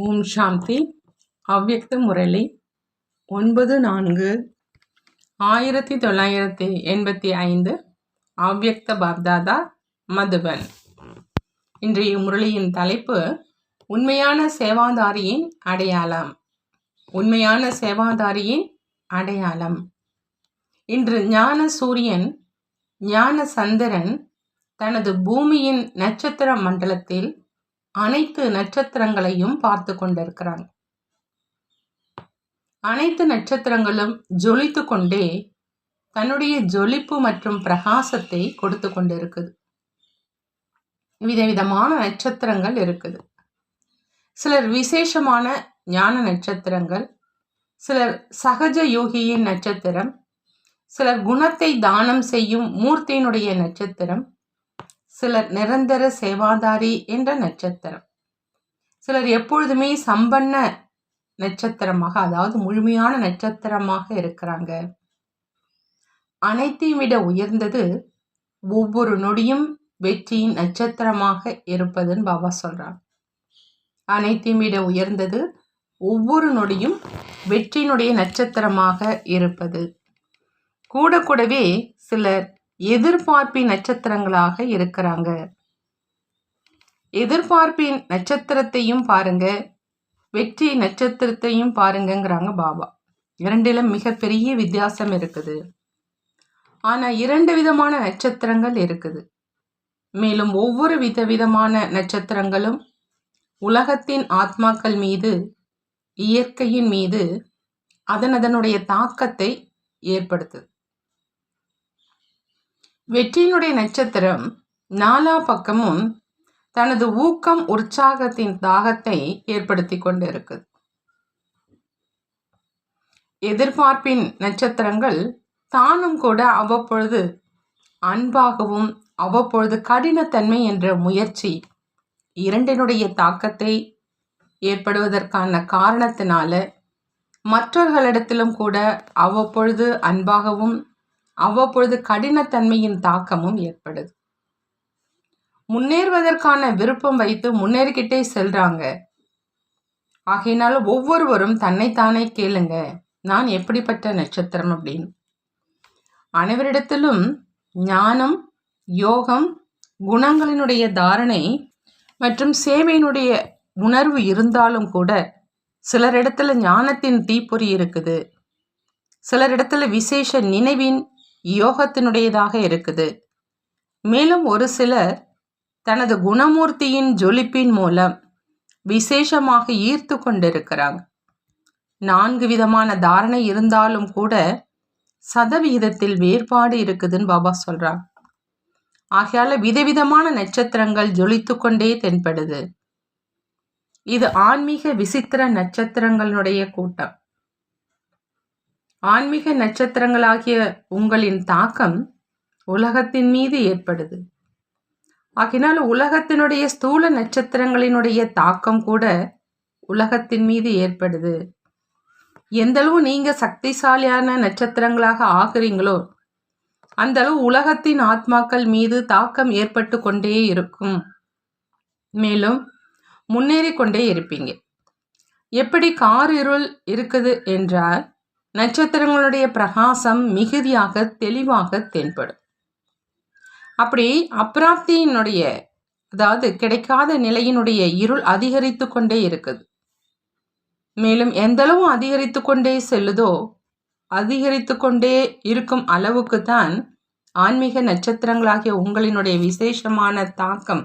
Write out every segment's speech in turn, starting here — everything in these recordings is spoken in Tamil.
ஓம் சாந்தி. அவ்யக்த முரளி 9/4/1985. அவ்யக்த பாப்தாதா, மதுபன். இன்றைய முரளியின் தலைப்பு உண்மையான சேவாதாரியின் அடையாளம். உண்மையான சேவாதாரியின் அடையாளம். இன்று ஞான சூரியன், ஞான சந்திரன் தனது பூமியின் நட்சத்திர மண்டலத்தில் அனைத்து நட்சத்திரங்களையும் பார்த்து கொண்டிருக்கிறாங்க. அனைத்து நட்சத்திரங்களும் ஜொலித்து கொண்டே தன்னுடைய ஜொலிப்பு மற்றும் பிரகாசத்தை கொடுத்து கொண்டிருக்குது. விதவிதமான நட்சத்திரங்கள் இருக்குது. சிலர் விசேஷமான ஞான நட்சத்திரங்கள், சிலர் சகஜ யோகியின் நட்சத்திரம், சிலர் குணத்தை தானம் செய்யும் மூர்த்தியினுடைய நட்சத்திரம், சிலர் நிரந்தர சேவாதாரி என்ற நட்சத்திரம், சிலர் எப்பொழுதுமே சம்பன்ன நட்சத்திரமாக, அதாவது முழுமையான நட்சத்திரமாக இருக்கிறாங்க. அனைத்தையும் விட உயர்ந்தது ஒவ்வொரு நொடியும் வெற்றியின் நட்சத்திரமாக இருப்பதுன்னு பாபா சொல்றாங்க. அனைத்தையும் விட உயர்ந்தது ஒவ்வொரு நொடியும் வெற்றியினுடைய நட்சத்திரமாக இருப்பது. கூடவே சிலர் எதிர்பார்ப்பின் நட்சத்திரங்களாக இருக்கிறாங்க. எதிர்பார்ப்பின் நட்சத்திரத்தையும் பாருங்க, வெற்றி நட்சத்திரத்தையும் பாருங்கிறாங்க பாபா. இரண்டிலும் மிகப்பெரிய வித்தியாசம் இருக்குது. ஆனா 2 விதமான நட்சத்திரங்கள் இருக்குது. மேலும் ஒவ்வொரு விதவிதமான நட்சத்திரங்களும் உலகத்தின் ஆத்மாக்கள் மீது, இயற்கையின் மீது அதனுடைய தாக்கத்தை ஏற்படுத்துது. வெற்றியினுடைய நட்சத்திரம் நாலா பக்கமும் தனது ஊக்கம், உற்சாகத்தின் தாகத்தை ஏற்படுத்தி கொண்டு இருக்குது. எதிர்பார்ப்பின் நட்சத்திரங்கள் தானும் கூட அவ்வப்பொழுது அன்பாகவும் அவ்வப்பொழுது கடினத்தன்மை என்ற முயற்சி இரண்டினுடைய தாக்கத்தை ஏற்படுவதற்கான காரணத்தினால மற்றவர்களிடத்திலும் கூட அவ்வப்பொழுது அன்பாகவும் அவ்வப்பொழுது கடினத்தன்மையின் தாக்கமும் ஏற்படுது. முன்னேறுவதற்கான விருப்பம் வைத்து முன்னேறிக்கிட்டே செல்றாங்க. ஆகையினால ஒவ்வொருவரும் தன்னைத்தானே கேளுங்க, நான் எப்படிப்பட்ட நட்சத்திரம் அப்படின்னு. அனைவரிடத்திலும் ஞானம், யோகம், குணங்களினுடைய தாரணை மற்றும் சேவையினுடைய உணர்வு இருந்தாலும் கூட சிலரிடத்துல ஞானத்தின் தீப்பொறி இருக்குது, சிலரிடத்துல விசேஷ நினைவின் யோகத்தினுடையதாக இருக்குது. மேலும் ஒரு சிலர் தனது குணமூர்த்தியின் ஜொலிப்பின் மூலம் விசேஷமாக ஈர்த்து கொண்டிருக்கிறாங்க. 4 விதமான தாரணை இருந்தாலும் கூட சதவிகிதத்தில் வேறுபாடு இருக்குதுன்னு பாபா சொல்றாங்க. ஆகையால விதவிதமான நட்சத்திரங்கள் ஜொலித்து கொண்டே தென்படுது. இது ஆன்மீக விசித்திர நட்சத்திரங்களுடைய கூட்டம். ஆன்மீக நட்சத்திரங்களாகிய உங்களின் தாக்கம் உலகத்தின் மீது ஏற்படுது. ஆகினால் உலகத்தினுடைய ஸ்தூல நட்சத்திரங்களினுடைய தாக்கம் கூட உலகத்தின் மீது ஏற்படுது. எந்தளவு நீங்க சக்திசாலியான நட்சத்திரங்களாக ஆகிறீங்களோ அந்த அளவு உலகத்தின் ஆத்மாக்கள் மீது தாக்கம் ஏற்பட்டு கொண்டே இருக்கும். மேலும் முன்னேறி கொண்டே இருப்பீங்க. எப்படி காரிருள் இருக்குது என்றால் நட்சத்திரங்களுடைய பிரகாசம் மிகுதியாக தெளிவாக தென்படும். அப்படி அப்பிராப்தியினுடைய, அதாவது கிடைக்காத நிலையினுடைய இருள் அதிகரித்து கொண்டே இருக்குது. மேலும் எந்தளவு அதிகரித்து கொண்டே செல்லுதோ அதிகரித்து கொண்டே இருக்கும் அளவுக்கு தான் ஆன்மீக நட்சத்திரங்களாகிய உங்களினுடைய விசேஷமான தாக்கம்,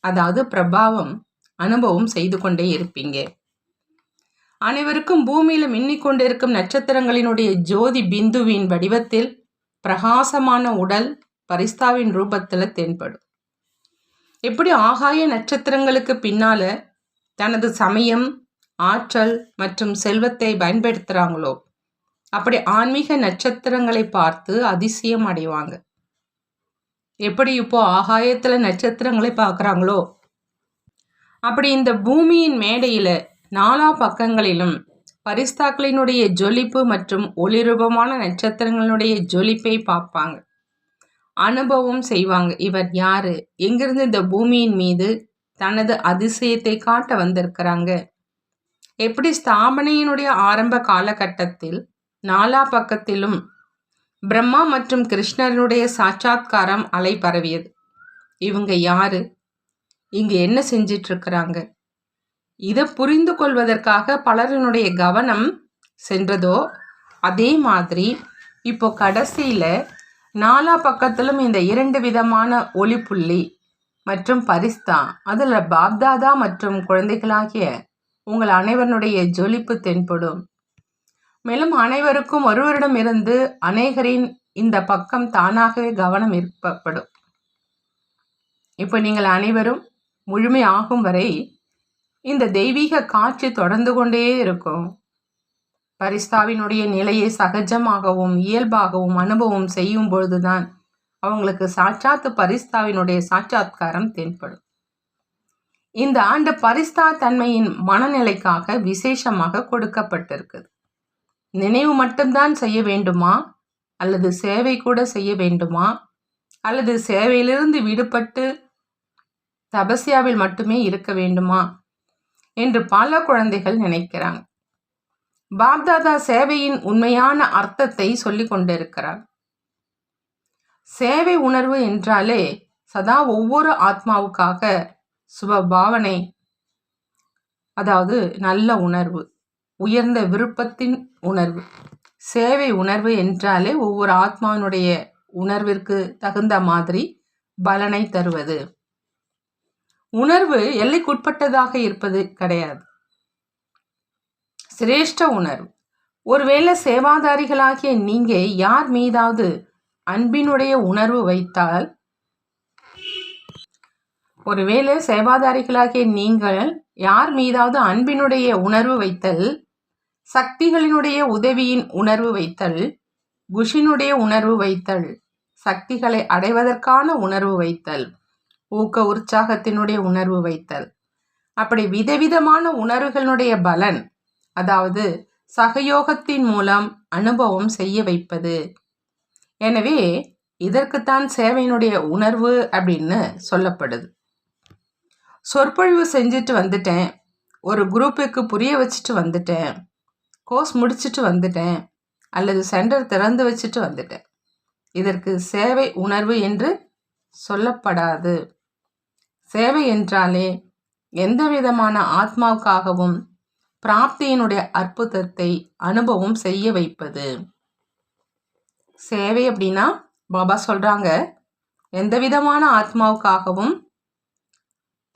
அதாவது பிரபாவம் அனுபவம் செய்து கொண்டே இருப்பீங்க. அனைவருக்கும் பூமியில மின்னிக்கொண்டிருக்கும் நட்சத்திரங்களினுடைய ஜோதி பிந்துவின் வடிவத்தில் பிரகாசமான உடல் பரிஸ்தாவின் ரூபத்துல தென்படும். எப்படி ஆகாய நட்சத்திரங்களுக்கு பின்னால தனது சமயம், ஆற்றல் மற்றும் செல்வத்தை பயன்படுத்துறாங்களோ அப்படி ஆன்மீக நட்சத்திரங்களை பார்த்து அதிசயம் அடைவாங்க. எப்படி இப்போ ஆகாயத்துல நட்சத்திரங்களை பார்க்குறாங்களோ அப்படி இந்த பூமியின் மேடையில 4 பக்கங்களிலும் பரிஸ்தாக்களினுடைய ஜொலிப்பு மற்றும் ஒளிரூபமான நட்சத்திரங்களுடைய ஜொலிப்பை பார்ப்பாங்க, அனுபவம் செய்வாங்க. இவர் யாரு, எங்கிருந்து இந்த பூமியின் மீது தனது அதிசயத்தை காட்ட வந்திருக்கிறாங்க. எப்படி ஸ்தாபனையினுடைய ஆரம்ப காலகட்டத்தில் நாலா பக்கத்திலும் பிரம்மா மற்றும் கிருஷ்ணருடைய சாட்சாத்காரம் அலை பரவியது. இவங்க யாரு, இங்க என்ன செஞ்சிட்டு இருக்கிறாங்க, இதை புரிந்து கொள்வதற்காக பலரினுடைய கவனம் சென்றதோ அதே மாதிரி இப்போ கடைசியில நாலா பக்கத்திலும் இந்த 2 விதமான ஒளிப்புள்ளி மற்றும் பரிஸ்தா, அதில் பாப்தாதா மற்றும் குழந்தைகளாகிய உங்கள் அனைவருடைய ஜொலிப்பு தென்படும். மேலும் அனைவருக்கும் ஒருவரிடமிருந்து அநேகரின் இந்த பக்கம் தானாகவே கவனம் ஈர்க்கப்படும். இப்போ நீங்கள் அனைவரும் முழுமை ஆகும் வரை இந்த தெய்வீக காட்சி தொடர்ந்து கொண்டே இருக்கும். பரிஸ்தாவினுடைய நிலையை சகஜமாகவும் இயல்பாகவும் அனுபவம் செய்யும் பொழுதுதான் அவங்களுக்கு சாட்சாத்து பரிஸ்தாவினுடைய சாட்சாத்காரம் தென்படும். இந்த ஆண்டு பரிஸ்தா தன்மையின் மனநிலைக்காக விசேஷமாக கொடுக்கப்பட்டிருக்குது. நினைவு மட்டும்தான் செய்ய வேண்டுமா, அல்லது சேவை கூட செய்ய வேண்டுமா, அல்லது சேவையிலிருந்து விடுபட்டு தபஸ்யாவில் மட்டுமே இருக்க வேண்டுமா என்று பல குழந்தைகள் நினைக்கிறாங்க. பாப்தாதா சேவையின் உண்மையான அர்த்தத்தை சொல்லிக் கொண்டிருக்கிறார். சேவை உணர்வு என்றாலே சதா ஒவ்வொரு ஆத்மாவுக்காக சுபபாவனை, அதாவது நல்ல உணர்வு, உயர்ந்த விருப்பத்தின் உணர்வு. சேவை உணர்வு என்றாலே ஒவ்வொரு ஆத்மாவினுடைய உணர்விற்கு தகுந்த மாதிரி பலனை தருவது. உணர்வு எல்லைக்குட்பட்டதாக இருப்பது கிடையாது. சிரேஷ்ட உணர்வு. ஒருவேளை சேவாதாரிகளாகிய நீங்க யார் மீதாவது அன்பினுடைய உணர்வு வைத்தால், ஒருவேளை சேவாதாரிகளாகிய நீங்கள் யார் மீதாவது அன்பினுடைய உணர்வு வைத்தல், சக்திகளினுடைய உதவியின் உணர்வு வைத்தல், குஷினுடைய உணர்வு வைத்தல், சக்திகளை அடைவதற்கான உணர்வு வைத்தல், ஊக்க உற்சாகத்தினுடைய உணர்வு வைத்தல், அப்படி விதவிதமான உணர்வுகளுடைய பலன், அதாவது சகயோகத்தின் மூலம் அனுபவம் செய்ய வைப்பது. எனவே இதற்குத்தான் சேவையினுடைய உணர்வு அப்படின்னு சொல்லப்படுது. சொற்பொழிவு செஞ்சுட்டு வந்துட்டேன், ஒரு குரூப்புக்கு புரிய வச்சுட்டு வந்துட்டேன், கோர்ஸ் முடிச்சுட்டு வந்துட்டேன், அல்லது சென்டர் திறந்து வச்சுட்டு வந்துட்டேன், இதற்கு சேவை உணர்வு என்று சொல்லப்படாது. சேவை என்றாலே எந்த விதமான ஆத்மாவுக்காகவும் பிராப்தியினுடைய அற்புதத்தை அனுபவம் செய்ய வைப்பது. சேவை அப்படின்னா பாபா சொல்றாங்க, எந்த விதமான ஆத்மாவுக்காகவும்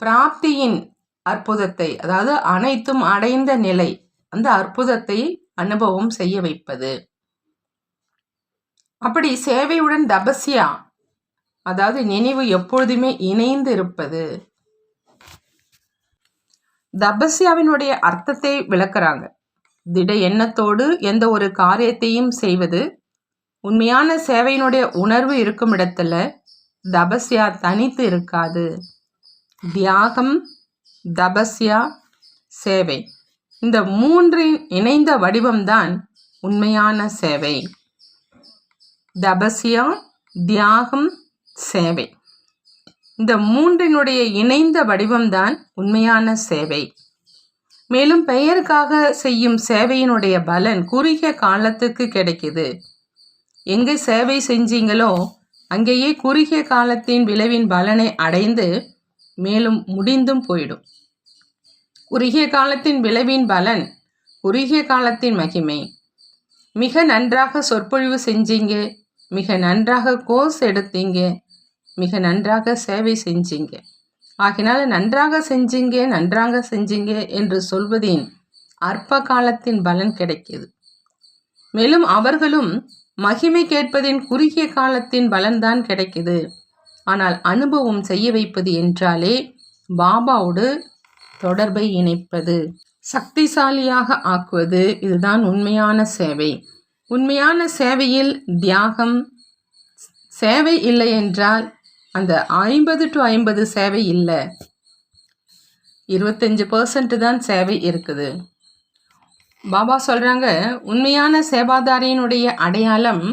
பிராப்தியின் அற்புதத்தை, அதாவது அனைத்தும் அடைந்த நிலை, அந்த அற்புதத்தை அனுபவம் செய்ய வைப்பது. அப்படி சேவையுடன் தபஸ்யா, அதாவது நினைவு எப்பொழுதுமே இணைந்து இருப்பது. தபஸ்யாவினுடைய அர்த்தத்தை விளக்குறாங்க. திட எண்ணத்தோடு எந்த ஒரு காரியத்தையும் செய்வது. உண்மையான சேவையினுடைய உணர்வு இருக்கும் இடத்துல தபஸ்யா தனித்து இருக்காது. தியாகம், தபஸ்யா, சேவை, இந்த மூன்றின் இணைந்த வடிவம்தான் உண்மையான சேவை. தபஸ்யா, தியாகம், சேவை, இந்த மூன்றினுடைய இணைந்த வடிவம்தான் உண்மையான சேவை. மேலும் பெயருக்காக செய்யும் சேவையினுடைய பலன் குறுகிய காலத்துக்கு கிடைக்குது. எங்கே சேவை செஞ்சீங்களோ அங்கேயே குறுகிய காலத்தின் விளைவின் பலனை அடைந்து மேலும் முடிந்தும் போயிடும். குறுகிய காலத்தின் விளைவின் பலன் குறுகிய காலத்தின் மகிமை. மிக நன்றாக சொற்பொழிவு செஞ்சீங்க, மிக நன்றாக கோர்ஸ் எடுத்தீங்க, மிக நன்றாக சேவை செஞ்சீங்க, ஆகினால நன்றாக செஞ்சீங்க என்று சொல்வதின் அற்ப காலத்தின் பலன் கிடைக்கிது. மேலும் அவர்களும் மகிமை கேட்பதின் குறுகிய காலத்தின் பலன்தான் கிடைக்குது. ஆனால் அனுபவம் செய்ய வைப்பது என்றாலே பாபாவோடு தொடர்பை இணைப்பது, சக்திசாலியாக ஆக்குவது. இதுதான் உண்மையான சேவை. உண்மையான சேவையில் தியாகம். சேவை இல்லை என்றால் அந்த 50 to 50 சேவை இல்லை, 25% தான் சேவை இருக்குது. பாபா சொல்றாங்க, உண்மையான சேவாதாரியினுடைய அடையாளம்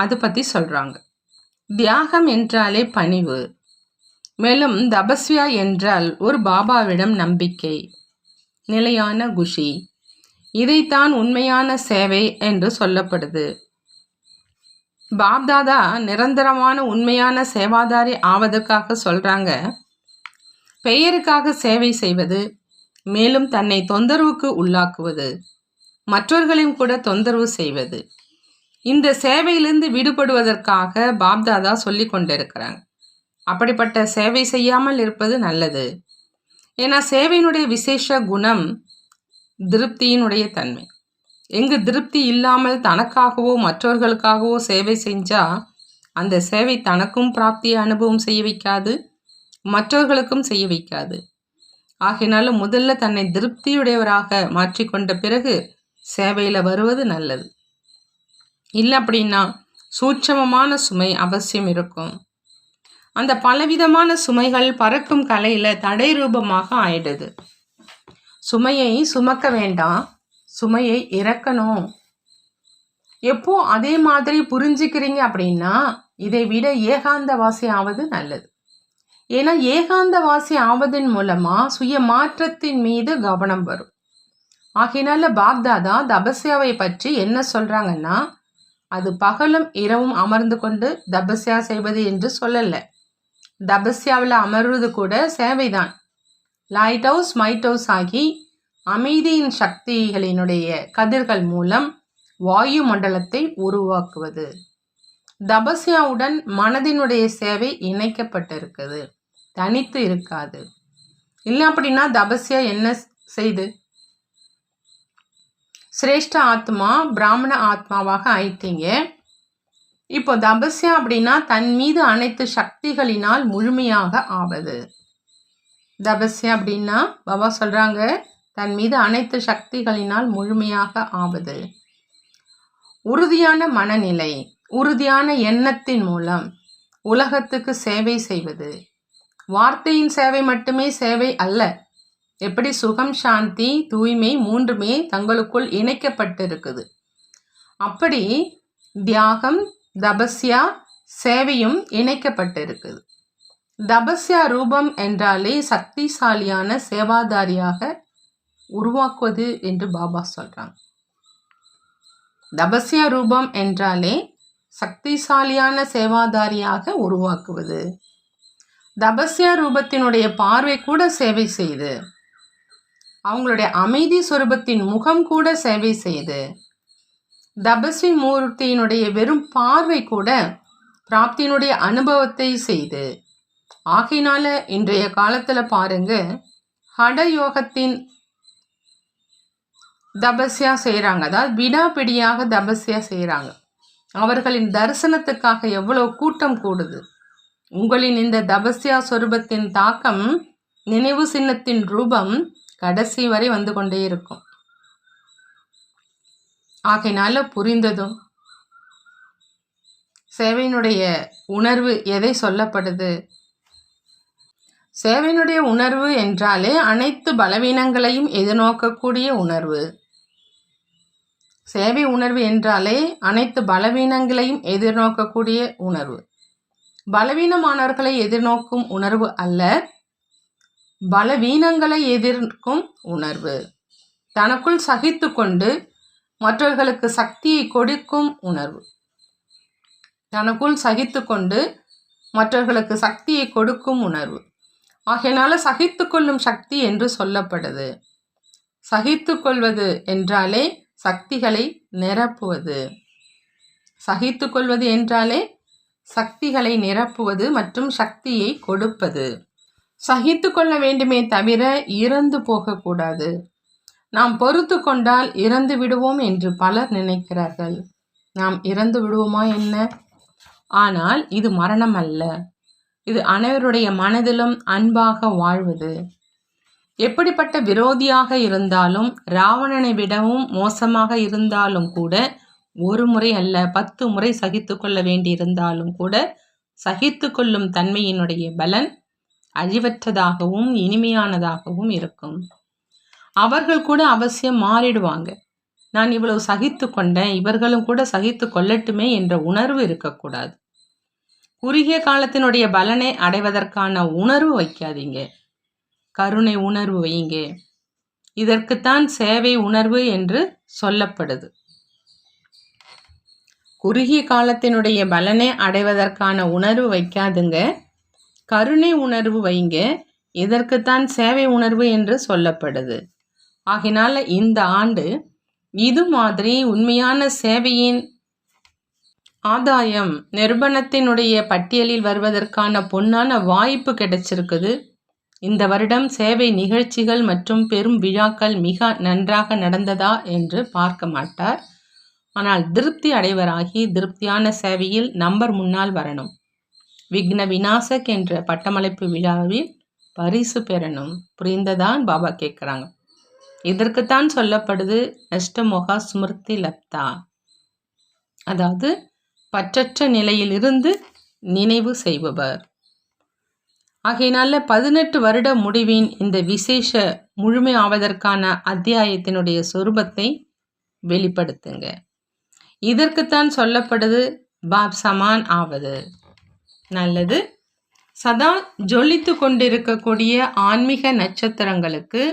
அது பற்றி சொல்றாங்க. தியாகம் என்றாலே பணிவு. மேலும் தபஸ்யா என்றால் ஒரு பாபாவிடம் நம்பிக்கை, நிலையான குஷி. இதைத்தான் உண்மையான சேவை என்று சொல்லப்படுது. பாப்தாதா நிரந்தரமான உண்மையான சேவாதாரி ஆவதற்காக சொல்றாங்க, பெயருக்காக சேவை செய்வது, மேலும் தன்னை தொந்தரவுக்கு உள்ளாக்குவது, மற்றவர்களையும் கூட தொந்தரவு செய்வது, இந்த சேவையிலிருந்து விடுபடுவதற்காக பாப்தாதா சொல்லி கொண்டிருக்கிறாங்க. அப்படிப்பட்ட சேவை செய்யாமல் இருப்பது நல்லது. ஏன்னா சேவையினுடைய விசேஷ குணம் திருப்தியினுடைய தன்மை. எங்கு திருப்தி இல்லாமல் தனக்காகவோ மற்றவர்களுக்காகவோ சேவை செஞ்சா அந்த சேவை தனக்கும் பிராப்தியை அனுபவம் செய்ய வைக்காது, மற்றவர்களுக்கும் செய்ய வைக்காது. ஆகையினால முதல்ல தன்னை திருப்தியுடையவராக மாற்றிக்கொண்ட பிறகு சேவையில் வருவது நல்லது. இல்லை அப்படின்னா சூட்சமமான சுமை அவசியம் இருக்கும். அந்த பலவிதமான சுமைகள் பறக்கும் கலையில் தடை ரூபமாக ஆயிடுது. சுமையை சுமக்க வேண்டாம், சுமையை இறக்கணும். எப்போ அதே மாதிரி புரிஞ்சுக்கிறீங்க அப்படின்னா இதை விட ஏகாந்தவாசி ஆவது நல்லது. ஏன்னா ஏகாந்தவாசி ஆவதன் மூலமா சுய மாற்றத்தின் மீது கவனம் வரும். ஆகையினால பாப்தாதா தபஸ்யாவை பற்றி என்ன சொல்றாங்கன்னா, அது பகலும் இரவும் அமர்ந்து கொண்டு தபஸ்யா செய்வது என்று சொல்லலை. தபஸ்யாவில் அமர்வது கூட சேவைதான். லைட் ஹவுஸ் மைட் ஹவுஸ் ஆகி அமைதியின் சக்திகளினுடைய கதிர்கள் மூலம் வாயு மண்டலத்தை உருவாக்குவது. தபஸ்யாவுடன் மனதினுடைய சேவை இணைக்கப்பட்டிருக்குது, தனித்து இருக்காது. இல்லை அப்படின்னா தபஸ்யா என்ன செய்து சிரேஷ்ட ஆத்மா பிராமண ஆத்மாவாக ஆயிட்டீங்க. இப்போ தபஸ்யா அப்படின்னா தன் மீது அனைத்து சக்திகளினால் முழுமையாக ஆவது. தபஸ்யா அப்படின்னா பாபா சொல்றாங்க, தன் மீது அனைத்து சக்திகளினால் முழுமையாக ஆவது. உறுதியான மனநிலை, உறுதியான எண்ணத்தின் மூலம் உலகத்துக்கு சேவை செய்வது. வார்த்தையின் சேவை மட்டுமே சேவை அல்ல. எப்படி சுகம், சாந்தி, தூய்மை மூன்றுமே தங்களுக்குள் இணைக்கப்பட்டிருக்குது, அப்படி தியாகம், தபஸ்யா, சேவையும் இணைக்கப்பட்டிருக்குது. தபஸ்யா ரூபம் என்றாலே சக்திசாலியான சேவாதாரியாக உருவாக்குவது என்று பாபா சொல்றாங்க. தபஸ்யா ரூபம் என்றாலே சக்திசாலியான சேவாதாரியாக உருவாக்குவது. தபஸ்யா ரூபத்தினுடைய பார்வை கூட சேவை செய்து, அவங்களுடைய அமைதி சொரூபத்தின் முகம் கூட சேவை செய்து, தபஸ்வி மூர்த்தியினுடைய வெறும் பார்வை கூட பிராப்தியினுடைய அனுபவத்தை செய்து. ஆகையினால இன்றைய காலத்துல பாருங்க, ஹடயோகத்தின் தபஸ்யா செய்கிறாங்க, அதாவது விடாபிடியாக தபஸ்யா செய்கிறாங்க. அவர்களின் தரிசனத்துக்காக எவ்வளவு கூட்டம் கூடுது. உங்களின் இந்த தபஸ்யா சொரூபத்தின் தாக்கம், நினைவு சின்னத்தின் ரூபம் கடைசி வரை வந்து கொண்டே இருக்கும். ஆகையினால புரிந்ததும் சேவையினுடைய உணர்வு எதை சொல்லப்படுது? சேவையினுடைய உணர்வு என்றாலே அனைத்து பலவீனங்களையும் எதிர்நோக்கக்கூடிய உணர்வு. சேவை உணர்வு என்றாலே அனைத்து பலவீனங்களையும் எதிர்நோக்கக்கூடிய உணர்வு. பலவீனமானவர்களை எதிர்நோக்கும் உணர்வு அல்ல, பலவீனங்களை எதிர்க்கும் உணர்வு. தனக்குள் சகித்து கொண்டு மற்றவர்களுக்கு சக்தியை கொடுக்கும் உணர்வு. தனக்குள் சகித்து கொண்டு மற்றவர்களுக்கு சக்தியை கொடுக்கும் உணர்வு. ஆகையினால சகித்து கொள்ளும் சக்தி என்று சொல்லப்படுது. சகித்து கொள்வது என்றாலே சக்திகளை நிரப்புவது. சகித்து கொள்வது என்றாலே சக்திகளை நிரப்புவது மற்றும் சக்தியை கொடுப்பது. சகித்து கொள்ள வேண்டுமே தவிர இறந்து போகக்கூடாது. நாம் பொறுத்து கொண்டால் இறந்து விடுவோம் என்று பலர் நினைக்கிறார்கள். நாம் இறந்து விடுவோமா என்ன? ஆனால் இது மரணம் அல்ல, இது அனைவருடைய மனதிலும் அன்பாக வாழ்வது. எப்படிப்பட்ட விரோதியாக இருந்தாலும், ராவணனை விடவும் மோசமாக இருந்தாலும் கூட, ஒரு முறை அல்ல 10 முறை சகித்து கொள்ள வேண்டியிருந்தாலும் கூட, சகித்து கொள்ளும் தன்மையினுடைய பலன் அழிவற்றதாகவும் இனிமையானதாகவும் இருக்கும். அவர்கள் கூட அவசியம் மாறிடுவாங்க. நான் இவ்வளவு சகித்து கொண்டேன், இவர்களும் கூட சகித்து கொள்ளட்டுமே என்ற உணர்வு இருக்கக்கூடாது. குறுகிய காலத்தினுடைய பலனை அடைவதற்கான உணர்வு வைக்காதீங்க, கருணை உணர்வு வைங்க. இதற்குத்தான் சேவை உணர்வு என்று சொல்லப்படுது. குறுகிய காலத்தினுடைய பலனை அடைவதற்கான உணர்வு வைக்காதுங்க, கருணை உணர்வு வைங்க. இதற்குத்தான் சேவை உணர்வு என்று சொல்லப்படுது. ஆகினால இந்த ஆண்டு இது மாதிரி உண்மையான சேவையின் ஆதாயம் நிறுவனத்தினுடைய பட்டியலில் வருவதற்கான பொன்னான வாய்ப்பு கிடைச்சிருக்குது. இந்த வருடம் சேவை நிகழ்ச்சிகள் மற்றும் பெரும் விழாக்கள் மிக நன்றாக நடந்ததா என்று பார்க்க மாட்டார். ஆனால் திருப்தி அடைவராகி திருப்தியான சேவையில் நம்பர் முன்னால் வரணும். விக்ன விநாசக் என்ற பட்டமளிப்பு விழாவில் பரிசு பெறணும். புரிந்ததான் பாபா கேட்குறாங்க. இதற்குத்தான் சொல்லப்படுது அஷ்டமோகா ஸ்மிருதி லப்தா, அதாவது பற்றற்ற நிலையிலிருந்து நினைவு செய்பவர். ஆகையினால 18 வருட முடிவின் இந்த விசேஷ முழுமை ஆவதற்கான அத்தியாயத்தினுடைய சொரூபத்தை வெளிப்படுத்துங்க. இதற்குத்தான் சொல்லப்படுது பாப் சமான் ஆவது. நல்லது. சதா ஜொலித்து கொண்டிருக்கக்கூடிய ஆன்மீக நட்சத்திரங்களுக்கு,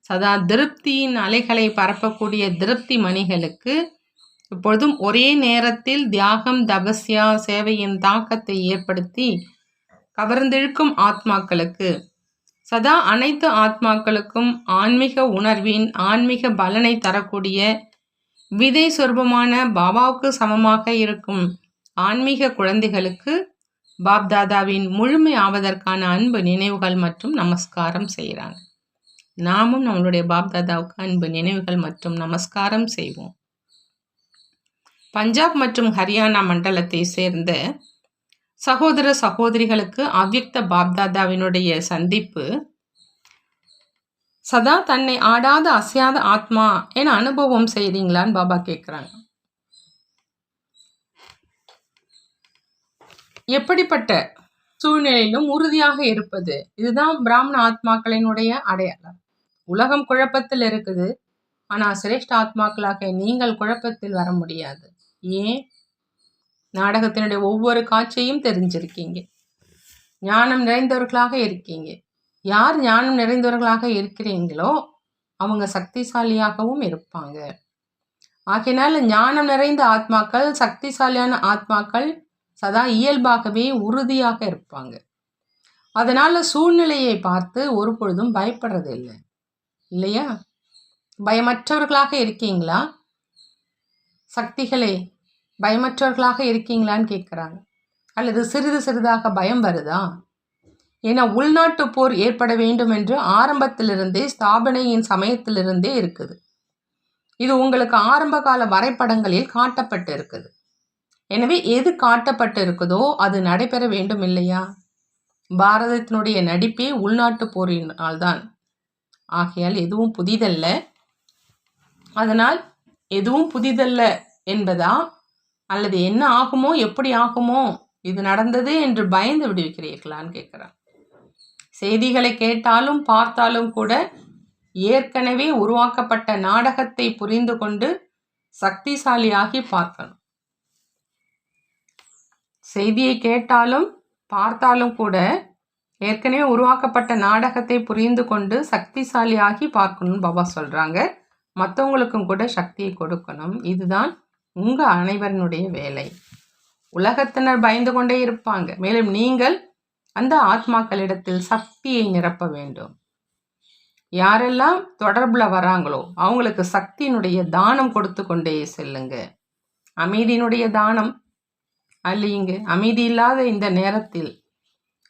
சதா திருப்தியின் அலைகளை பரப்பக்கூடிய திருப்தி மணிகளுக்கு, இப்பொழுதும் ஒரே நேரத்தில் தியாகம் தபஸ்யா சேவையின் தாக்கத்தை ஏற்படுத்தி கவர்ந்திழுக்கும் ஆத்மாக்களுக்கு, சதா அனைத்து ஆத்மாக்களுக்கும் ஆன்மீக உணர்வின் ஆன்மீக பலனை தரக்கூடிய விதை சொர்பமான பாபாவுக்கு சமமாக இருக்கும் ஆன்மீக குழந்தைகளுக்கு பாப்தாதாவின் முழுமை ஆவதற்கான அன்பு நினைவுகள் மற்றும் நமஸ்காரம் செய்கிறாங்க. நாமும் நம்மளுடைய பாப்தாதாவுக்கு அன்பு நினைவுகள் மற்றும் நமஸ்காரம் செய்வோம். பஞ்சாப் மற்றும் ஹரியானா மண்டலத்தை சேர்ந்த சகோதர சகோதரிகளுக்கு அவ்யக்த பாப்தாதாவினுடைய சந்திப்பு சதா தன்னை ஆடாத அசையாத ஆத்மா என அனுபவம் செய்றீங்களான்னு பாபா கேட்குறாங்க. எப்படிப்பட்ட சூழ்நிலையிலும் உறுதியாக இருப்பது, இதுதான் பிராமண ஆத்மாக்களினுடைய அடையாளம். உலகம் குழப்பத்தில் இருக்குது, ஆனால் சிரேஷ்ட ஆத்மாக்களாக நீங்கள் குழப்பத்தில் வர முடியாது. ஏன்? நாடகத்தினுடைய ஒவ்வொரு காட்சியையும் தெரிஞ்சிருக்கீங்க, ஞானம் நிறைந்தவர்களாக இருக்கீங்க. யார் ஞானம் நிறைந்தவர்களாக இருக்கிறீங்களோ அவங்க சக்திசாலியாகவும் இருப்பாங்க. ஆகையினால ஞானம் நிறைந்த ஆத்மாக்கள், சக்திசாலியான ஆத்மாக்கள் சதா இயல்பாகவே உறுதியாக இருப்பாங்க. அதனால சூழ்நிலையை பார்த்து ஒரு பொழுதும் பயப்படுறது இல்லை, இல்லையா? பயமற்றவர்களாக இருக்கீங்களா? சக்திகளே, பயமற்றவர்களாக இருக்கீங்களான்னு கேட்குறாங்க. அல்லது சிறிது சிறிதாக பயம் வருதா? ஏன்னா உள்நாட்டு போர் ஏற்பட வேண்டும் என்று ஆரம்பத்திலிருந்தே, ஸ்தாபனையின் சமயத்திலிருந்தே இருக்குது. இது உங்களுக்கு ஆரம்ப கால வரைபடங்களில் காட்டப்பட்டு இருக்குது. எனவே எது காட்டப்பட்டு இருக்குதோ அது நடைபெற வேண்டும், இல்லையா? பாரதத்தினுடைய நடிப்பே உள்நாட்டு போரினால்தான். ஆகையால் எதுவும் புதிதல்ல. அதனால் எதுவும் புதிதல்ல என்பதா, அல்லது என்ன ஆகுமோ எப்படி ஆகுமோ இது நடந்தது என்று பயந்து விடுவிக்கிறீர்களான்னு கேட்குறான். செய்திகளை கேட்டாலும் பார்த்தாலும் கூட ஏற்கனவே உருவாக்கப்பட்ட நாடகத்தை புரிந்து கொண்டு சக்திசாலியாகி பார்க்கணும். செய்தியை கேட்டாலும் பார்த்தாலும் கூட ஏற்கனவே உருவாக்கப்பட்ட நாடகத்தை புரிந்து கொண்டு சக்திசாலியாகி பார்க்கணும் பாபா சொல்றாங்க. மற்றவங்களுக்கும் கூட சக்தியை கொடுக்கணும். இதுதான் உங்க அனைவரினுடைய வேலை. உலகத்தினர் பயந்து கொண்டே இருப்பாங்க, மேலும் நீங்கள் அந்த ஆத்மாக்களிடத்தில் சக்தியை நிரப்ப வேண்டும். யாரெல்லாம் தொடர்புல வராங்களோ அவங்களுக்கு சக்தியினுடைய தானம் கொடுத்து கொண்டே செல்லுங்க. அமைதியினுடைய தானம் அல்லீங்க. அமைதி இல்லாத இந்த நேரத்தில்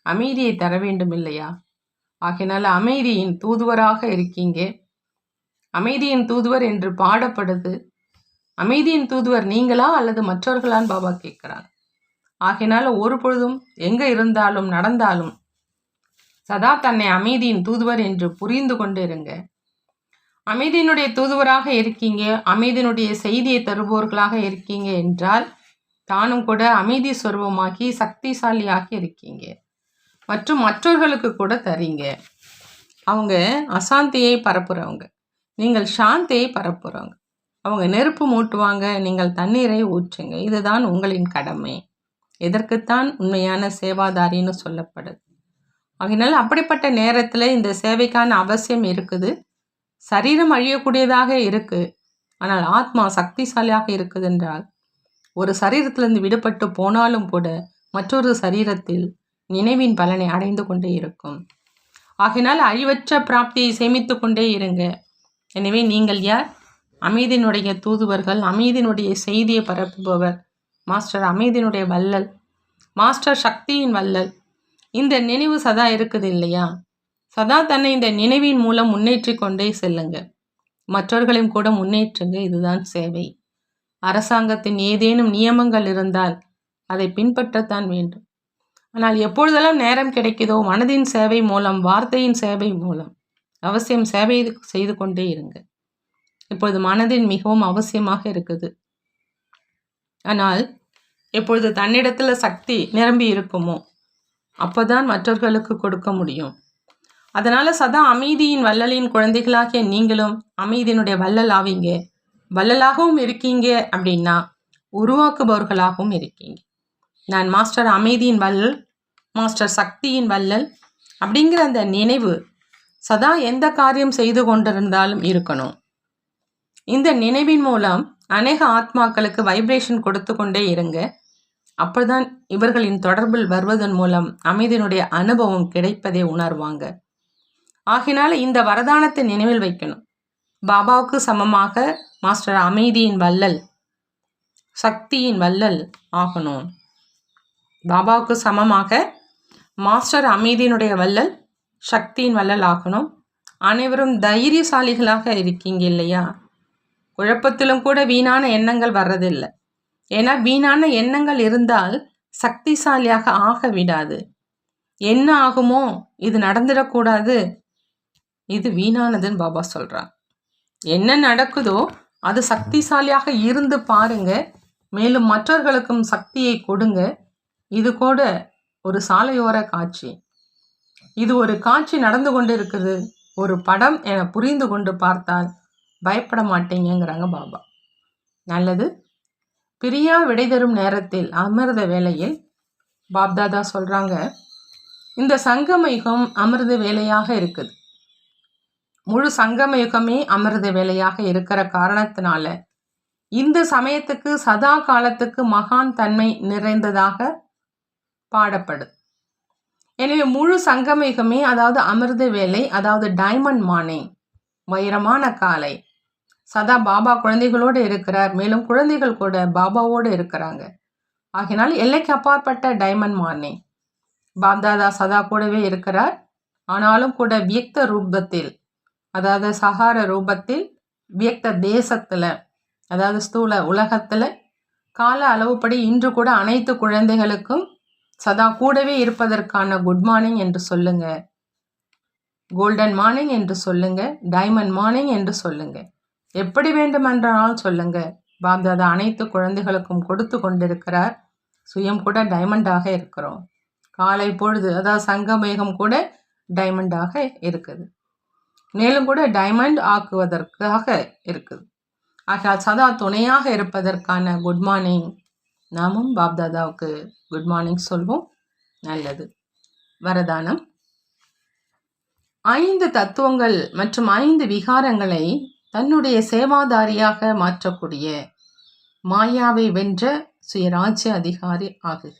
அமைதியை தர வேண்டும், இல்லையா? ஆகையினால அமைதியின் தூதுவராக இருக்கீங்க. அமைதியின் தூதுவர் என்று பாடப்படுது. அமைதியின் தூதுவர் நீங்களா அல்லது மற்றவர்களான்னு பாபா கேட்குறாங்க. ஆகையினால ஒரு பொழுதும் எங்க இருந்தாலும் நடந்தாலும் சதா தன்னை அமைதியின் தூதுவர் என்று புரிந்து கொண்டு இருங்க. அமைதியினுடைய தூதுவராக இருக்கீங்க, அமைதியினுடைய செய்தியை தருபவர்களாக இருக்கீங்க என்றால் தானும் கூட அமைதி சொருபமாகி சக்திசாலியாகி இருக்கீங்க. மற்றும் மற்றவர்களுக்கு கூட தரீங்க. அவங்க அசாந்தியை பரப்புறவங்க, நீங்கள் சாந்தியை பரப்புறவங்க. அவங்க நெருப்பு மூட்டுவாங்க, நீங்கள் தண்ணீரை ஊற்றுங்க. இதுதான் உங்களின் கடமை. இதற்குத்தான் உண்மையான சேவாதாரின்னு சொல்லப்படுது. அதனால அப்படிப்பட்ட நேரத்தில் இந்த சேவைக்கான அவசியம் இருக்குது. சரீரம் அழியக்கூடியதாக இருக்கு, ஆனால் ஆத்மா சக்திசாலியாக இருக்குது என்றால் ஒரு சரீரத்திலிருந்து விடுபட்டு போனாலும் கூட மற்றொரு சரீரத்தில் நினைவின் பலனை அடைந்து கொண்டே இருக்கும். ஆகையினால் அழிவற்ற பிராப்தியை சேமித்து கொண்டே இருங்க. எனவே நீங்கள் யார்? அமைதியினுடைய தூதுவர்கள், அமைதியினுடைய செய்தியை பரப்புபவர், மாஸ்டர் அமைதியினுடைய வள்ளல், மாஸ்டர் சக்தியின் வள்ளல். இந்த நினைவு சதா இருக்குது இல்லையா? சதா தன்னை இந்த நினைவின் மூலம் முன்னேற்றி கொண்டே செல்லுங்க. மற்றவர்களையும் கூட முன்னேற்றுங்க. இதுதான் சேவை. அரசாங்கத்தின் ஏதேனும் நியமங்கள் இருந்தால் அதை பின்பற்றத்தான் வேண்டும். ஆனால் எப்பொழுதெல்லாம் நேரம் கிடைக்குதோ மனதின் சேவை மூலம், வார்த்தையின் சேவை மூலம் அவசியம் சேவை செய்து கொண்டே இருங்க. இப்பொழுது மனதின் மிகவும் அவசியமாக இருக்குது. ஆனால் எப்பொழுது தன்னிடத்தில் சக்தி நிரம்பி இருக்குமோ அப்போதான் மற்றவர்களுக்கு கொடுக்க முடியும். அதனால சதா அமைதியின் வள்ளலின் குழந்தைகளாகிய நீங்களும் அமைதியினுடைய வள்ளல் ஆவீங்க. வள்ளலாகவும் இருக்கீங்க அப்படின்னா உருவாக்குபவர்களாகவும் இருக்கீங்க. நான் மாஸ்டர் அமைதியின் வள்ளல், மாஸ்டர் சக்தியின் வள்ளல் அப்படிங்கிற அந்த நினைவு சதா எந்த காரியம் செய்து கொண்டிருந்தாலும் இருக்கணும். இந்த நினைவின் மூலம் அநேக ஆத்மாக்களுக்கு வைப்ரேஷன் கொடுத்து கொண்டே இருங்க. அப்போதான் இவர்களின் தொடர்பில் வருவதன் மூலம் அமைதியினுடைய அனுபவம் கிடைப்பதை உணர்வாங்க. ஆகினால இந்த வரதானத்தை நினைவில் வைக்கணும். பாபாவுக்கு சமமாக மாஸ்டர் அமைதியின் வள்ளல், சக்தியின் வள்ளல் ஆகணும். பாபாவுக்கு சமமாக மாஸ்டர் அமைதியினுடைய வள்ளல், சக்தியின் வள்ளல் ஆகணும். அனைவரும் தைரியசாலிகளாக இருக்கீங்க இல்லையா? குழப்பத்திலும் கூட வீணான எண்ணங்கள் வர்றதில்லை. ஏன்னா வீணான எண்ணங்கள் இருந்தால் சக்திசாலியாக ஆக விடாது. என்ன ஆகுமோ, இது நடந்துடக்கூடாது, இது வீணானதுன்னு பாபா சொல்கிறார். என்ன நடக்குதோ அது சக்திசாலியாக இருந்து பாருங்க. மேலும் மற்றவர்களுக்கும் சக்தியை கொடுங்க. இது கூட ஒரு சாலையோர காட்சி. இது ஒரு காட்சி நடந்து கொண்டு இருக்குது, ஒரு படம் என புரிந்து கொண்டு பார்த்தால் பயப்பட மாட்டீங்கிறாங்க பாபா. நல்லது. பிரியா விடை தரும் நேரத்தில் அமிர்த வேளையில் பாப்தாதா சொல்கிறாங்க, இந்த சங்கம யுகம் அமிர்த வேலையாக இருக்குது. முழு சங்கம யுகமே அமிர்த வேலையாக இருக்கிற காரணத்தினால இந்த சமயத்துக்கு சதா காலத்துக்கு மகான் தன்மை நிறைந்ததாக பாடப்படுது. எனவே முழு சங்கம யுகமே, அதாவது அமிர்த வேலை, அதாவது டைமண்ட் மார்னிங், வைரமான காலை, சதா பாபா குழந்தைகளோடு இருக்கிறார். மேலும் குழந்தைகள் கூட பாபாவோடு இருக்கிறாங்க. ஆகினால் எல்லைக்கு அப்பாற்பட்ட டைமண்ட் மார்னிங். பாப்தாதா சதா கூடவே இருக்கிறார். ஆனாலும் கூட வியக்த ரூபத்தில், அதாவது சகார ரூபத்தில், வியக்த தேசத்தில், அதாவது ஸ்தூல உலகத்தில் கால அளவுப்படி இன்று கூட அனைத்து குழந்தைகளுக்கும் சதா கூடவே இருப்பதற்கான குட் மார்னிங் என்று சொல்லுங்க, கோல்டன் மார்னிங் என்று சொல்லுங்க, டைமண்ட் மார்னிங் என்று சொல்லுங்க, எப்படி வேண்டுமென்றாலும் சொல்லுங்க. பாப்தாதா அனைத்து குழந்தைகளுக்கும் கொடுத்து கொண்டிருக்கிறார். சுயம் கூட டைமண்டாக இருக்கிறோம். காலை பொழுது, அதாவது சங்கமேகம் கூட டைமண்டாக இருக்குது. மேலும் கூட டைமண்ட் ஆக்குவதற்காக இருக்குது. ஆகையால் சதா துணையாக இருப்பதற்கான குட் மார்னிங். நாமும் பாப்தாதாவுக்கு குட் மார்னிங் சொல்வோம். நல்லது. வரதானம். 5 தத்துவங்கள் மற்றும் 5 விகாரங்களை தன்னுடைய சேவாதாரியாக மாற்றக்கூடிய மாயாவை வென்ற சுயராஜ்ய அதிகாரி ஆகுக.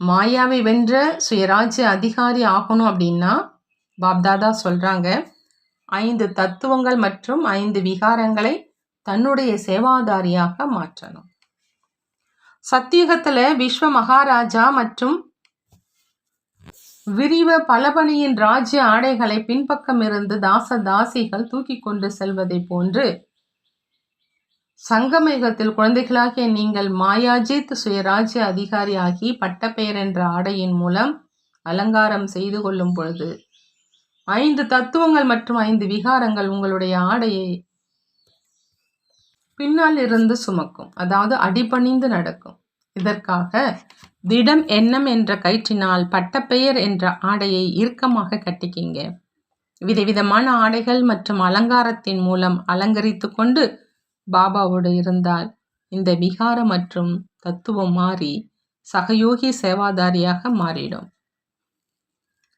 மாயாவை வென்ற சுயராஜ்ய அதிகாரி ஆகணும் அப்படின்னா பாப்தாதா சொல்றாங்க, 5 தத்துவங்கள் மற்றும் 5 விகாரங்களை தன்னுடைய சேவாதாரியாக மாற்றணும். சத்தியுகத்துல விஸ்வ மகாராஜா மற்றும் விரிவ பலபணியின் ராஜ்ய ஆடைகளை பின்பக்கம் இருந்து தாச தாசிகள் தூக்கி கொண்டு செல்வதை போன்று சங்கமயுகத்தில் குழந்தைகளாகிய நீங்கள் மாயாஜித் சுயராஜ்ய அதிகாரியாகி பட்டப்பெயர் என்ற ஆடையின் மூலம் அலங்காரம் செய்து கொள்ளும் பொழுது 5 தத்துவங்கள் மற்றும் 5 விகாரங்கள் உங்களுடைய ஆடையை பின்னால் இருந்து சுமக்கும், அதாவது அடிபணிந்து நடக்கும். இதற்காக திடம் எண்ணம் என்ற கயிற்றினால் பட்டப்பெயர் என்ற ஆடையை இறுக்கமாக கட்டிக்கிங்க. விதவிதமான ஆடைகள் மற்றும் அலங்காரத்தின் மூலம் அலங்கரித்து கொண்டு பாபாவோடு இருந்தால் இந்த விகாரம் மற்றும் தத்துவம் மாறி சகயோகி சேவாதாரியாக மாறிடும்.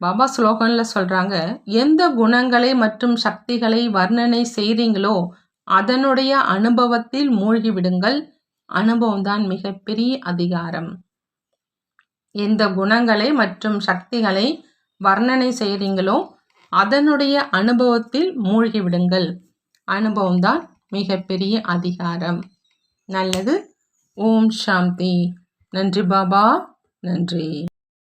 பாபா ஸ்லோகன்ல சொல்றாங்க, எந்த குணங்களை மற்றும் சக்திகளை வர்ணனை செய்றீங்களோ அதனுடைய அனுபவத்தில் மூழ்கி விடுங்கள். அனுபவம் தான் மிகப்பெரிய அதிகாரம். எந்த குணங்களை மற்றும் சக்திகளை வர்ணனை செய்றீங்களோ அதனுடைய அனுபவத்தில் மூழ்கி விடுங்கள். அனுபவம் தான் மிகப்பெரிய அதிகாரம். நல்லது. ஓம் சாந்தி. நன்றி பாபா. நன்றி.